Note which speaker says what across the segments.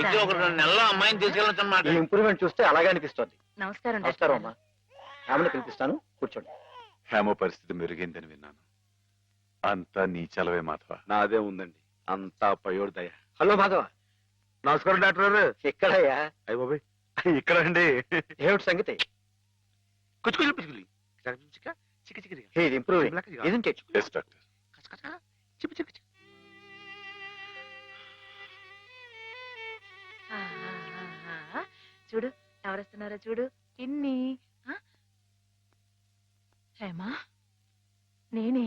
Speaker 1: అయితే ఒక 2 నెలల్లో అమ్మాయిని తీసుకెళ్ళొచ్చన్నమాట.
Speaker 2: ఈ ఇంప్రూవ్మెంట్ చూస్తే అలాగే అనిపిస్తోంది.
Speaker 3: నమస్కారం
Speaker 2: నమస్కారం అమ్మా. ఆమెను పిలిపిస్తాను, కూర్చోండి.
Speaker 4: హేమ పరిస్థితి మెరుగైందని విన్నాను. అంతా నీ చలవే మాధవ.
Speaker 5: నాదే ఉందండి, అంతా పయోడు దయ.
Speaker 2: హలో మాధవ.
Speaker 5: నమస్కారం డాక్టర్ గారు.
Speaker 2: ఎక్కడయ్యా?
Speaker 5: అయ్య బాబాయ్, ఇక్కడ అండి.
Speaker 2: ఏమిటి సంగతి? ఇది improving, isn't it?
Speaker 4: Yes, doctor.
Speaker 3: చూడు ఎవరొస్తున్నారో చూడు. ఇన్ని హేమా, నేనే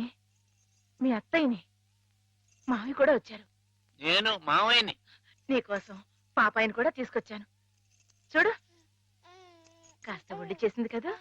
Speaker 3: మీ అత్తయ్యని. మావి కూడా వచ్చారు.
Speaker 1: నేను మావయ్యని.
Speaker 3: నీకోసం పాపాయిని కూడా తీసుకొచ్చాను. చూడు, కాస్త ఒళ్ళు చేసింది కదా.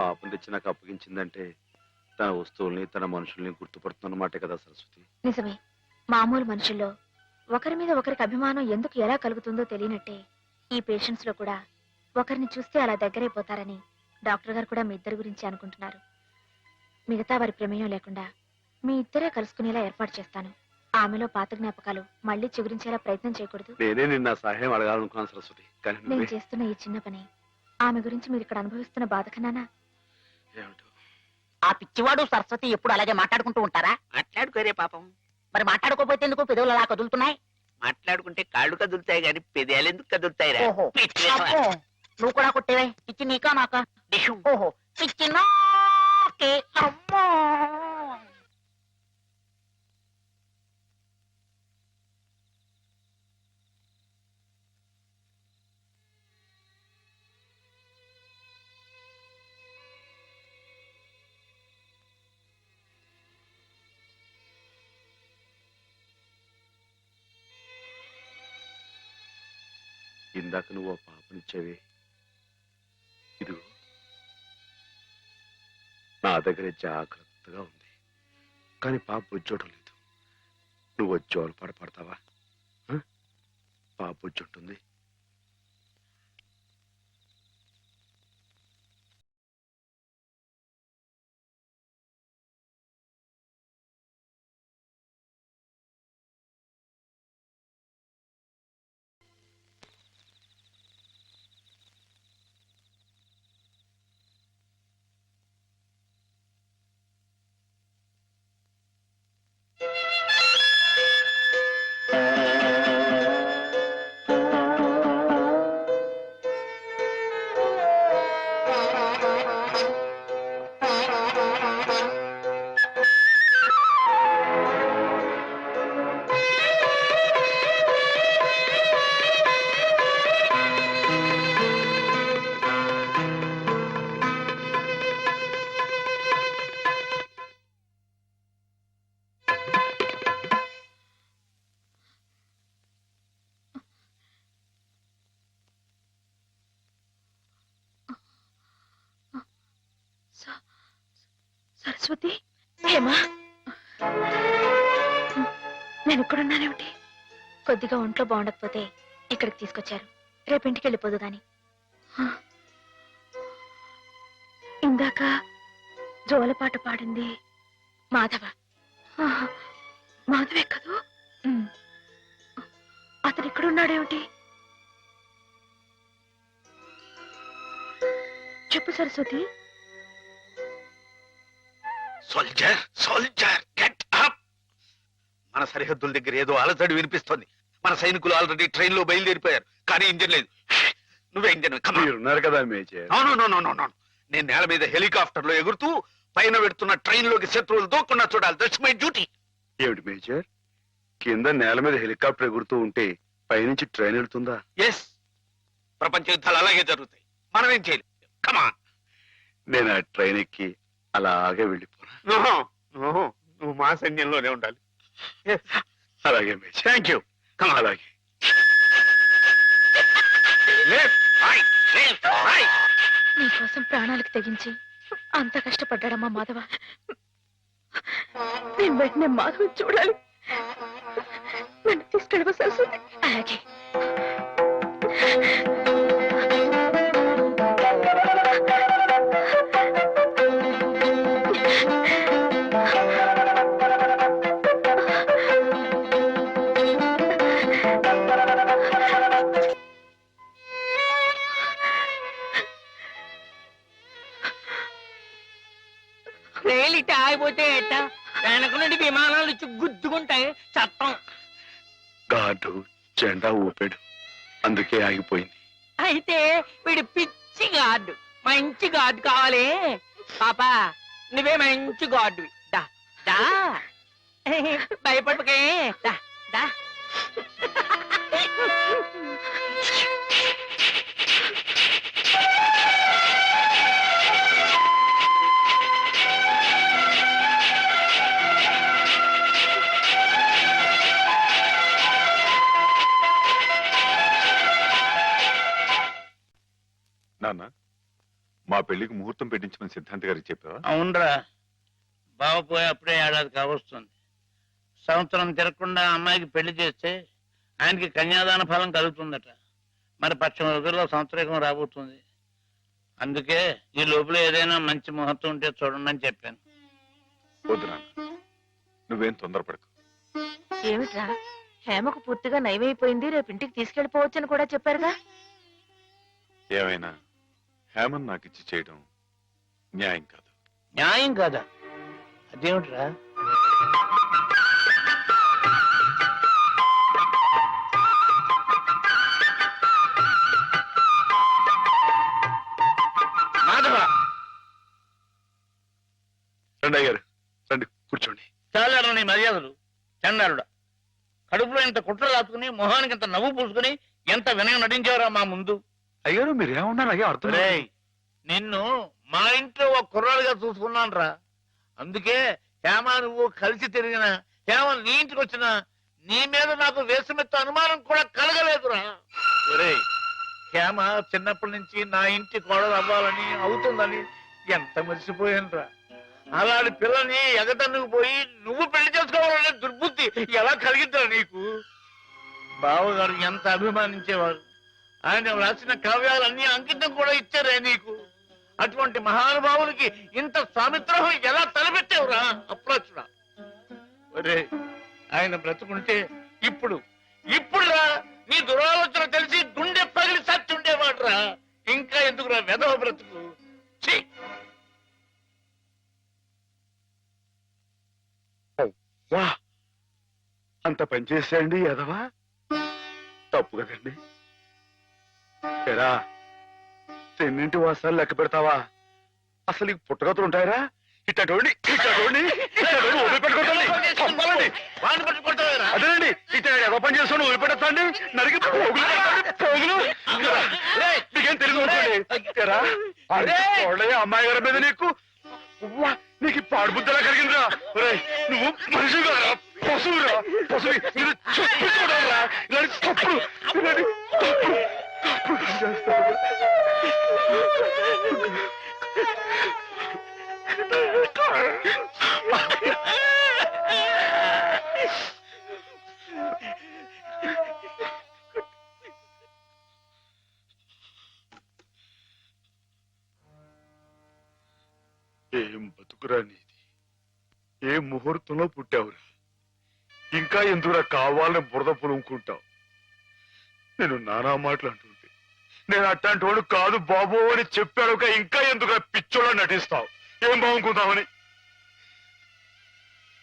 Speaker 5: పాపం తెచ్చి నాకు అప్పగించిందంటే తన వస్తువుల్ని, తన మనుషుల్ని గుర్తుపడుతున్నమాటే కదా సరస్వతి.
Speaker 6: నిజమే. మామూలు మనుషుల్లో ఒకరి మీద ఒకరికి అభిమానం ఎందుకు ఎలా కలుగుతుందో తెలియనట్టే ఈ పేషెంట్స్ లో కూడా ఒకరిని చూస్తే అలా దగ్గరైపోతారని డాక్టర్ గారు కూడా మీ ఇద్దరి గురించి అనుకుంటున్నారు. మిగతా వారి ప్రమేయం లేకుండా మీ ఇద్దరే కలుసుకునేలా ఏర్పాటు చేస్తాను. ఆమెలో పాత జ్ఞాపకాలు మళ్ళీ చిగురించేలా ప్రయత్నం చేయకూడదు.
Speaker 5: నేనే నిన్న సహాయం అడగాలనుకున్నాను సరస్వతి, కానీ
Speaker 6: నేను చేస్తున్న ఈ చిన్న పని ఆమె గురించి మీరు ఇక్కడ అనుభవిస్తున్న బాధ కన్నానా?
Speaker 5: ఏమిటో
Speaker 7: ఆ పిచ్చివాడు సరస్వతి ఎప్పుడు అలాగే మాట్లాడుకుంటూ ఉంటారా?
Speaker 1: మాట్లాడుకోరే పాపం.
Speaker 7: మరి మాట్లాడుకోపోతే ఎందుకు పెదవులు అలా కదులుతున్నాయి?
Speaker 1: మాట్లాడుకుంటే కాళ్ళు కదులుతాయి గాని పెదాలు ఎందుకు కదులుతాయిరా?
Speaker 7: ఓహో.
Speaker 1: పిచ్చి
Speaker 7: అబ్బో, నువ్వు కూడా కొట్టేవే. పిచ్చి నీకా నాకా?
Speaker 1: డిషుం.
Speaker 7: ఓహో, పిచ్చి నాకే. అమ్మో.
Speaker 5: ఇందాక నువ్వు ఆ పాపనిచ్చావే, ఇది నా దగ్గర జాగ్రత్తగా ఉంది. కానీ పాప బుజ్జోటం లేదు. నువ్వు జోలు పడతావా? పాప బుజ్జుంటుంది.
Speaker 6: సరస్వతి, హేమా, నేను ఇక్కడున్నానేమిటి? కొద్దిగా ఒంట్లో బాగుండకపోతే ఇక్కడికి తీసుకొచ్చారు. రేపింటికి వెళ్ళిపోదు గాని. ఇందాక జోలపాట పాడింది మాధవ. మాధవే కదూ? అతను ఇక్కడున్నాడేమిటి? చెప్పు Saraswati.
Speaker 1: Soldier, soldier, get up. మన సరిహద్దుల దగ్గర ఏదో అలజడి వినిపిస్తోంది. మన సైనికులు ఆల్రెడీ ట్రైన్ లో బయలుదేరిపోయారు, కానీ ఇంజన్ లేదు. నువ్వే ఇంజన్.
Speaker 5: ఉన్నారు కదా మేజర్.
Speaker 1: నేను నేల మీద హెలికాప్టర్ లో ఎగురుతూ పైన పెడుతున్న ట్రైన్ లోకి శత్రువులు దూకుండా చూడాలి. That's my duty.
Speaker 5: ఏమిటి మేజర్, కింద నేల మీద హెలికాప్టర్ ఎగురుతూ ఉంటే పైనుంచి ట్రైన్ వెళ్తుందా?
Speaker 1: ఎస్, ప్రపంచ యుద్ధాలు అలాగే జరుగుతాయి. మనం ఏం చేయలేం. కమాన్.
Speaker 5: నేను ఆ ట్రైన్ ఎక్కి అలాగే వెళ్ళిపోనా?
Speaker 1: నువ్వు మా సైన్యంలోనే ఉండాలి.
Speaker 5: అలాగే మేజర్.
Speaker 1: Thank you. కమాన్.
Speaker 5: అలాగే.
Speaker 6: నీకోసం ప్రాణాలకు తెగించి అంత కష్టపడ్డాడమ్మా మాధవ. నేను వెంటనే మాధవ చూడాలి. నన్ను తీసుకెళ్ళవ సరస్వతి. అలాగే.
Speaker 7: రైలు ఇట్ట ఆగిపోతే ఎట్ట వెనక నుండి విమానాలు వచ్చి గుద్దుకుంటాయి చట్టం.
Speaker 5: గార్డు జెండా ఊపాడు, అందుకే ఆగిపోయింది.
Speaker 7: అయితే వీడు పిచ్చి గార్డు, మంచి గార్డు కావాలి. పాపా నువ్వే మంచి గార్డు. దా దా భయపడకే. దా దా.
Speaker 4: నాన్న, మా పెళ్లికి ముహూర్తం పెట్టించమని సిద్ధాంత్ గారికి చెప్పావా?
Speaker 8: అవునరా, బావ పోయి అప్పుడే ఏడాది కావస్తుంది. సంవత్సరం తిరగకుండా అమ్మాయికి పెళ్లి చేస్తే ఆయనకి కన్యాదాన ఫలం కలుగుతుందట. మరి పక్షం రోజుల్లో సంవత్సరం రాబోతుంది. అందుకే ఈ లోపల ఏదైనా మంచి ముహూర్తం ఉంటే చూడండి అని చెప్పాను.
Speaker 4: వద్దు నాన్న, నువ్వేం తొందరపడకు.
Speaker 3: ఏమిట్రా, హేమకు పూర్తిగా నయమైపోయింది, రేపు ఇంటికి తీసుకెళ్లిపోవచ్చని కూడా చెప్పారుగా.
Speaker 4: ఏమైనా హేమన్ నాకు ఇచ్చి చేయడం న్యాయం కాదు.
Speaker 8: న్యాయం కాదా? అదేమిట్రా?
Speaker 5: మాధవ, రండి అయ్యారు, రండి కూర్చోండి.
Speaker 8: చాలారా నీ మర్యాదలు. చండాలుడా, కడుపులో ఇంత కుట్ర రాసుకుని మొహానికి ఇంత నవ్వు పూసుకుని ఎంత వినయం నటించావురా మా ముందు.
Speaker 5: అయ్యారు మీరేమన్నారు అయ్యా అర్థం లేదు.
Speaker 8: రేయ్, నిన్ను మా ఇంట్లో ఒక కుర్రాడుగా చూసుకున్నాను రా. అందుకే హేమ నువ్వు కలిసి తిరిగిన, హేమ నీ ఇంటికి వచ్చిన నీ మీద నాకు వేసమెత్త అనుమానం కూడా కలగలేదురా. ఒరేయ్, హేమ చిన్నప్పటి నుంచి నా ఇంటి కోడలు అవ్వాలని అవుతుందని ఎంత మర్చిపోయాను రా. అలాంటి పిల్లని ఎగతన్నుకు పోయి నువ్వు పెళ్లి చేసుకోవాలనే దుర్బుద్ధి ఎలా కలిగిందిరా నీకు? బావగారు ఎంత అభిమానించేవారు. ఆయన రాసిన కావ్యాలన్నీ అంకితం కూడా ఇచ్చారే నీకు. అటువంటి మహానుభావునికి ఇంత స్వామిత్రహం ఎలా తలపెట్టావురా అప్రాచుడా? ఒరే, ఆయన బ్రతుకుంటే ఇప్పుడురా నీ దురాలోచన తెలిసి గుండె పగిలి సచ్చి ఉండేవాడురా. ఇంకా ఎందుకురా వెధవ బ్రతుకు? ఛీ!
Speaker 5: వా, అంత పని చేశాండి ఎదవా, తప్పు కదండి. ఎరా, తెన్నింటి వాసాలు లెక్క పెడతావా? అసలు ఈ పుట్టగతులు ఉంటాయరా? ఇట్టోడిని వదిలిపెట్టుకుంటాను.
Speaker 8: వాడిని పట్టి కొడతావేరా?
Speaker 5: అదేనండి, ఇట్ట ఏదో పని చేసుకుని వదిలిపెడతాండి, నరికి పోగులు. నీకేం తెలియదు అనుకోండి. అమ్మాయి గారి మీద నీకు నీకు పాడుబుద్ధలా కలిగిందిరా. నువ్వు మనిషి కాదురా, పశువురా, పశువు. మీరు చెప్పుకోవడారా ఇలాంటి తప్పుడు, ఇలాంటి తప్పుడు చేస్తారు. ఏం బతుకురా నీది? ఏ ముహూర్తంలో పుట్టావురా? ఇంకా ఎందుకురా కావాలని బురద పులుముకుంటావు? నేను నానా మాటలు అంటుంటే నేను అట్లాంటి వాడు కాదు బాబు అని చెప్పాడు. ఇంకా ఎందుకురా పిచ్చోళ్ళ నటిస్తావు? ఏం బాగుంకుందామని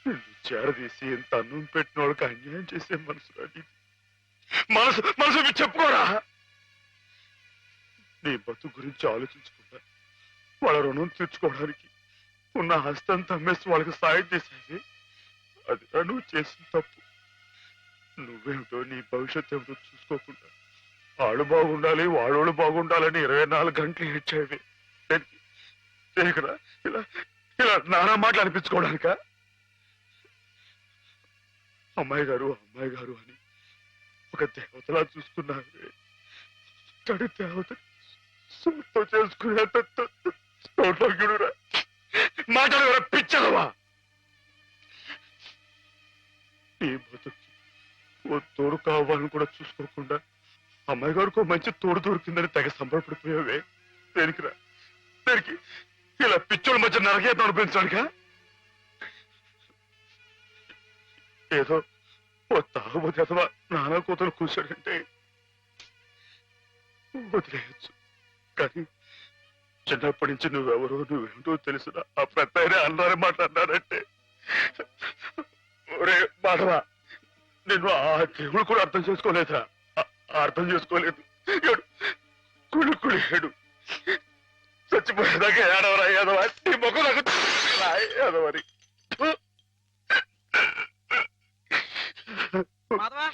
Speaker 5: నిన్ను చేరదీసి ఎంత అన్నం పెట్టిన వాళ్ళకి అన్యాయం చేసే మనసురా నీది. మనసు చెప్పుకోరా. నీ బతుకు గురించి ఆలోచించుకుంటా వాళ్ళ రుణం తీర్చుకోవడానికి ఉన్న హస్తం తమ్మేసి వాళ్ళకి సాయం చేసేది. అది నువ్వు చేసిన తప్పు. నువ్వేమిటో నీ భవిష్యత్తు ఏమిటో చూసుకోకుండా వాళ్ళు బాగుండాలి వాళ్ళోళ్ళు బాగుండాలని 24 గంటలు ఇచ్చేవి ఇలా ఇలా నానా మాటలు అనిపించుకోవడానిక? అమ్మాయి గారు అని ఒక దేవతలా చూసుకున్నావే, తడి దేవత సొంతం చేసుకునేంత చోట్లోకిడురా మాటలు ఎవరో పిచ్చదవా? నీ బతుకి ఓ తోడు కావాలని కూడా చూసుకోకుండా అమ్మాయి గారికి మంచి తోడు దొరికిందని తెగ సంబరపడిపోయావే. దేనికిరా? దేనికి? ఇలా పిచ్చోళ్ళ మధ్య నరకేతం అనిపించడానికా? ఏదో ఓ తాగుబోతే అథవా నానా కూతురు కూర్చోడంటే వదిలేయచ్చు, కానీ చిన్నప్పటి నుంచి నువ్వెవరో నువ్వేమిటో తెలిసిన ఆ పెద్ద అన్నారే మాట్లాడినాడంటే ఒరే మాధవా, నేను ఆ దేవుడు కూడా అర్థం చేసుకోలేదురా. అర్థం చేసుకోలేదు. కుళ్ళు చచ్చిపోయేదాకా ఏడవరా ఏదవా? నీ మొక్క నాకు ఏదవరి.
Speaker 7: మాధవా